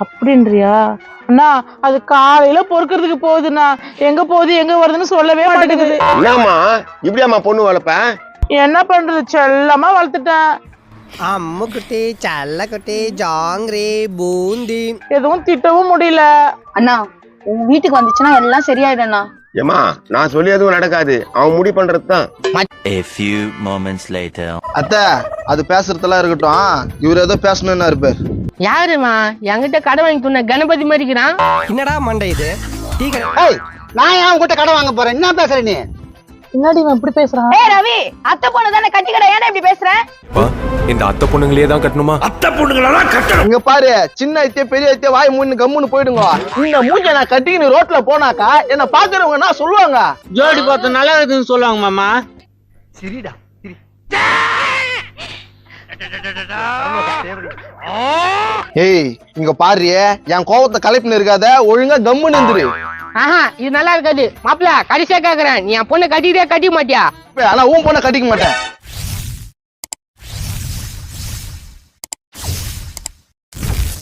அப்படின்றியா அண்ணா? அது காலையில பொறுக்கிறதுக்கு போகுதுண்ணா. எங்க போகுது எங்க வருதுன்னு சொல்லவே மாட்டேங்குது. என்னம்மா இப்படியாம்மா பொண்ணு வளர்ப்ப? என்ன பண்றது, செல்லமா வளர்த்துட்டேன். அம்முக்குட்டி சல்லக்குட்டி ஜாங்கிரி பூந்தி. எதுவும் திட்டவும் முடியல. அண்ணா உங்க வீட்டுக்கு வந்துச்சுன்னா எல்லாம் சரியாயிடும்ண்ணா. ஏமா நான் சொல்லி எதுவும் நடக்காது, அவன் முடி பண்றதுதான். A few moments later. அத்தை அது பேசுறதெல்லாம் இருக்கட்டும், இவர் ஏதோ பேசணும்னு இருப்பார். யாருமா என்கிட்ட கடை வாங்கி சொன்ன கணபதி மாதிரிக்கிறான்? என்னடா மண்டை இது? டீ கடை. ஏய் நான் ஏன் உங்ககிட்ட கடை வாங்க போறேன்? என்ன பேசுற நீ? முன்னாடி இவன் இப்படி பேசுறான். ஏய் ரவி, அத்தை பொண்ணு தானே கட்டிக்கடை, ஏன்னா இப்படி பேசுற? இந்த அத்தை பொண்ணுங்களே தான் கட்டணுமா? இங்க பாரு, சின்ன ஐத்திய பெரிய ஐத்திய வாய் மூணு கம்முன்னு போயிடுங்க. இந்த மூஞ்ச நான் கட்டிக்கின்னு ரோட்ல போனாக்கா என்ன பாக்குறவங்க என்ன சொல்லுவாங்க? ஜோடி பார்த்து நல்லா இருக்குன்னு சொல்லுவாங்க மாமா. சிரிடா சிரி. ஏய் இங்க பாரு, என் கோவத்தை கலைப்புன்னு இருக்காத, ஒழுங்கா கம்முன்னு இருந்துரு. ஆஹா, இது நல்லா இருக்காது மாப்பிள்ள. கடைசியா கேக்குறேன், நீ என் பொண்ணை கட்டிக்கிறியா கட்டிக்க மாட்டியா? ஆனா உன் பொண்ணை கட்டிக்க மாட்டேன்.